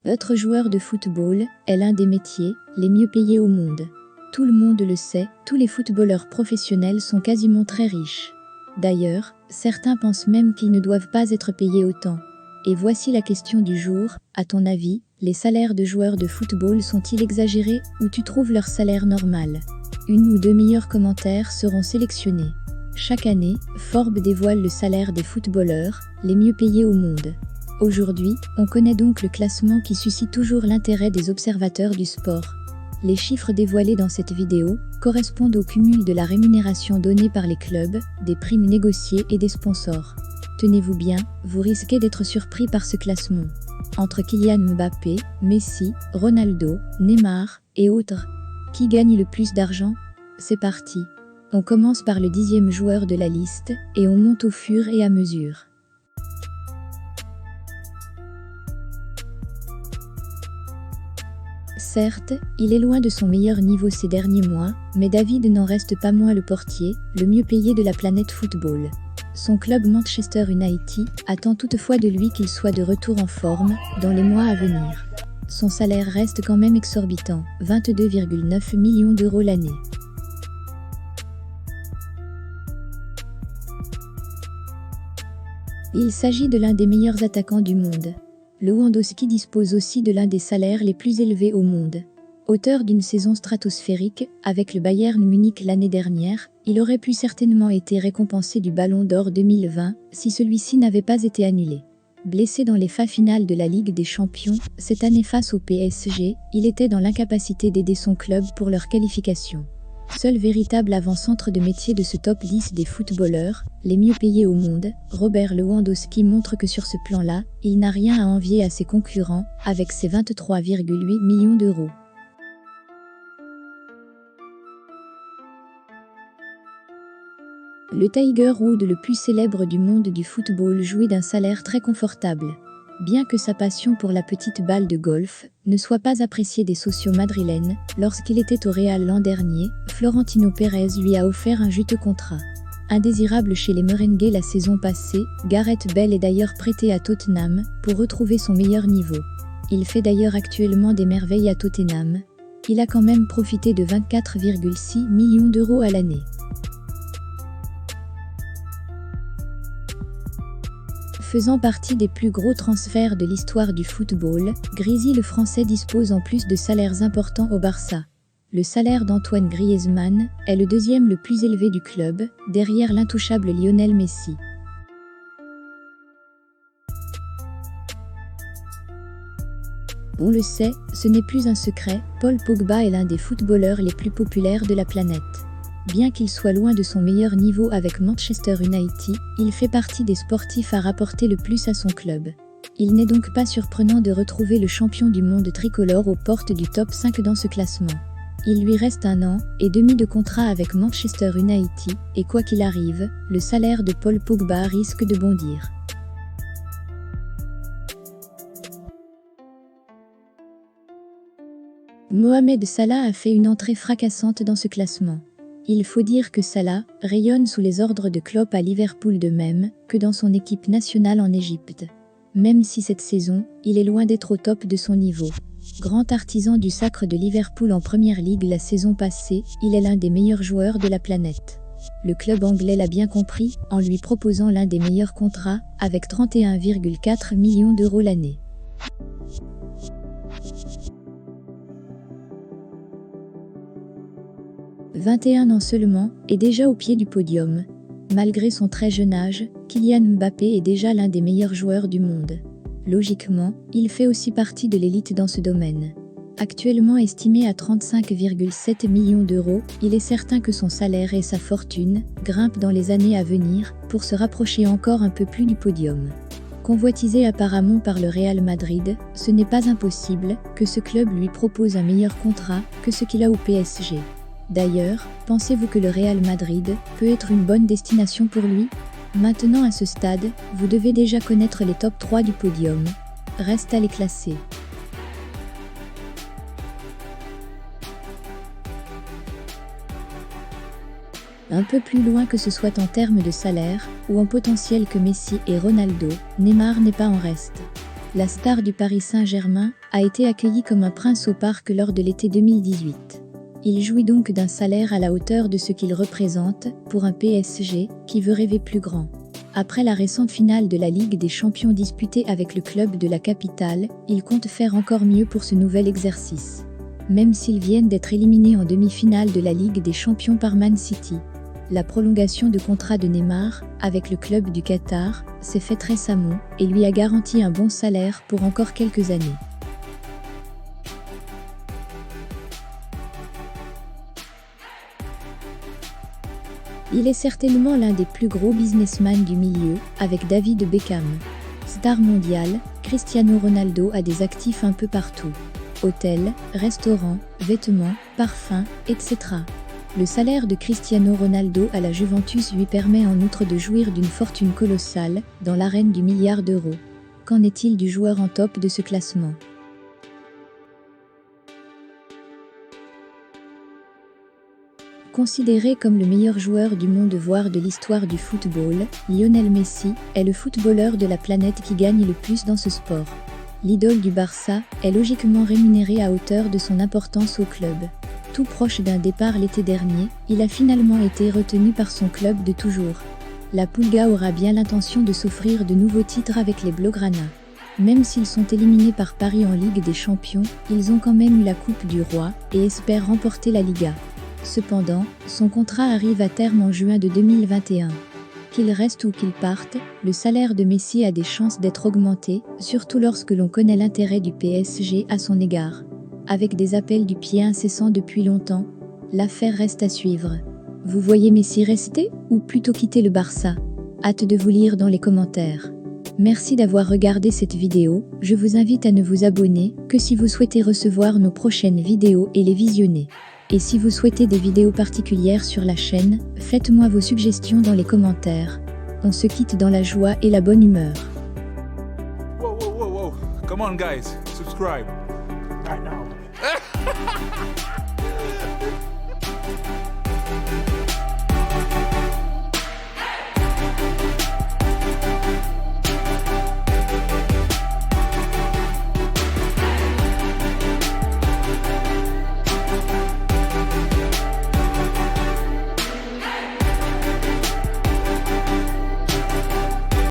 Être joueur de football est l'un des métiers les mieux payés au monde. Tout le monde le sait, tous les footballeurs professionnels sont quasiment très riches. D'ailleurs, certains pensent même qu'ils ne doivent pas être payés autant. Et voici la question du jour, à ton avis, les salaires de joueurs de football sont-ils exagérés ou tu trouves leur salaire normal? Une ou deux meilleurs commentaires seront sélectionnés. Chaque année, Forbes dévoile le salaire des footballeurs les mieux payés au monde. Aujourd'hui, on connaît donc le classement qui suscite toujours l'intérêt des observateurs du sport. Les chiffres dévoilés dans cette vidéo correspondent au cumul de la rémunération donnée par les clubs, des primes négociées et des sponsors. Tenez-vous bien, vous risquez d'être surpris par ce classement. Entre Kylian Mbappé, Messi, Ronaldo, Neymar et autres, qui gagne le plus d'argent? C'est parti. On commence par le 10e joueur de la liste et on monte au fur et à mesure. Certes, il est loin de son meilleur niveau ces derniers mois, mais David n'en reste pas moins le portier, le mieux payé de la planète football. Son club Manchester United attend toutefois de lui qu'il soit de retour en forme dans les mois à venir. Son salaire reste quand même exorbitant, 22,9 millions d'euros l'année. Il s'agit de l'un des meilleurs attaquants du monde. Lewandowski dispose aussi de l'un des salaires les plus élevés au monde. Auteur d'une saison stratosphérique, avec le Bayern Munich l'année dernière, il aurait pu certainement être récompensé du Ballon d'Or 2020 si celui-ci n'avait pas été annulé. Blessé dans les phases finales de la Ligue des Champions, cette année face au PSG, il était dans l'incapacité d'aider son club pour leur qualification. Seul véritable avant-centre de métier de ce top 10 des footballeurs, les mieux payés au monde, Robert Lewandowski montre que sur ce plan-là, il n'a rien à envier à ses concurrents, avec ses 23,8 millions d'euros. Le Tiger Woods, le plus célèbre du monde du football, jouit d'un salaire très confortable. Bien que sa passion pour la petite balle de golf ne soit pas appréciée des socios madrilènes, lorsqu'il était au Real l'an dernier, Florentino Pérez lui a offert un juteux contrat. Indésirable chez les merengues la saison passée, Gareth Bale est d'ailleurs prêté à Tottenham pour retrouver son meilleur niveau. Il fait d'ailleurs actuellement des merveilles à Tottenham. Il a quand même profité de 24,6 millions d'euros à l'année. Faisant partie des plus gros transferts de l'histoire du football, Grisy le Français dispose en plus de salaires importants au Barça. Le salaire d'Antoine Griezmann est le deuxième le plus élevé du club, derrière l'intouchable Lionel Messi. On le sait, ce n'est plus un secret, Paul Pogba est l'un des footballeurs les plus populaires de la planète. Bien qu'il soit loin de son meilleur niveau avec Manchester United, il fait partie des sportifs à rapporter le plus à son club. Il n'est donc pas surprenant de retrouver le champion du monde tricolore aux portes du top 5 dans ce classement. Il lui reste 1 an et demi de contrat avec Manchester United, et quoi qu'il arrive, le salaire de Paul Pogba risque de bondir. Mohamed Salah a fait une entrée fracassante dans ce classement. Il faut dire que Salah rayonne sous les ordres de Klopp à Liverpool de même que dans son équipe nationale en Égypte. Même si cette saison, il est loin d'être au top de son niveau. Grand artisan du sacre de Liverpool en Première Ligue la saison passée, il est l'un des meilleurs joueurs de la planète. Le club anglais l'a bien compris en lui proposant l'un des meilleurs contrats avec 31,4 millions d'euros l'année. « 21 ans seulement, et déjà au pied du podium. Malgré son très jeune âge, Kylian Mbappé est déjà l'un des meilleurs joueurs du monde. Logiquement, il fait aussi partie de l'élite dans ce domaine. Actuellement estimé à 35,7 millions d'euros, il est certain que son salaire et sa fortune grimpent dans les années à venir pour se rapprocher encore un peu plus du podium. Convoitisé apparemment par le Real Madrid, ce n'est pas impossible que ce club lui propose un meilleur contrat que ce qu'il a au PSG. D'ailleurs, pensez-vous que le Real Madrid peut être une bonne destination pour lui? Maintenant à ce stade, vous devez déjà connaître les top 3 du podium. Reste à les classer. Un peu plus loin que ce soit en termes de salaire, ou en potentiel que Messi et Ronaldo, Neymar n'est pas en reste. La star du Paris Saint-Germain a été accueilli comme un prince au parc lors de l'été 2018. Il jouit donc d'un salaire à la hauteur de ce qu'il représente pour un PSG qui veut rêver plus grand. Après la récente finale de la Ligue des Champions disputée avec le club de la capitale, il compte faire encore mieux pour ce nouvel exercice. Même s'ils viennent d'être éliminés en demi-finale de la Ligue des Champions par Man City. La prolongation de contrat de Neymar, avec le club du Qatar, s'est faite récemment et lui a garanti un bon salaire pour encore quelques années. Il est certainement l'un des plus gros businessmen du milieu, avec David Beckham. Star mondiale, Cristiano Ronaldo a des actifs un peu partout. Hôtels, restaurants, vêtements, parfums, etc. Le salaire de Cristiano Ronaldo à la Juventus lui permet en outre de jouir d'une fortune colossale, dans l'arène du milliard d'euros. Qu'en est-il du joueur en top de ce classement ? Considéré comme le meilleur joueur du monde voire de l'histoire du football, Lionel Messi est le footballeur de la planète qui gagne le plus dans ce sport. L'idole du Barça est logiquement rémunéré à hauteur de son importance au club. Tout proche d'un départ l'été dernier, il a finalement été retenu par son club de toujours. La Pulga aura bien l'intention de s'offrir de nouveaux titres avec les Blaugrana. Même s'ils sont éliminés par Paris en Ligue des Champions, ils ont quand même eu la Coupe du Roi et espèrent remporter la Liga. Cependant, son contrat arrive à terme en juin de 2021. Qu'il reste ou qu'il parte, le salaire de Messi a des chances d'être augmenté, surtout lorsque l'on connaît l'intérêt du PSG à son égard. Avec des appels du pied incessants depuis longtemps, l'affaire reste à suivre. Vous voyez Messi rester ou plutôt quitter le Barça ? Hâte de vous lire dans les commentaires. Merci d'avoir regardé cette vidéo, je vous invite à ne vous abonner que si vous souhaitez recevoir nos prochaines vidéos et les visionner. Et si vous souhaitez des vidéos particulières sur la chaîne, faites-moi vos suggestions dans les commentaires. On se quitte dans la joie et la bonne humeur. Whoa. Come on, guys. Subscribe. Right now.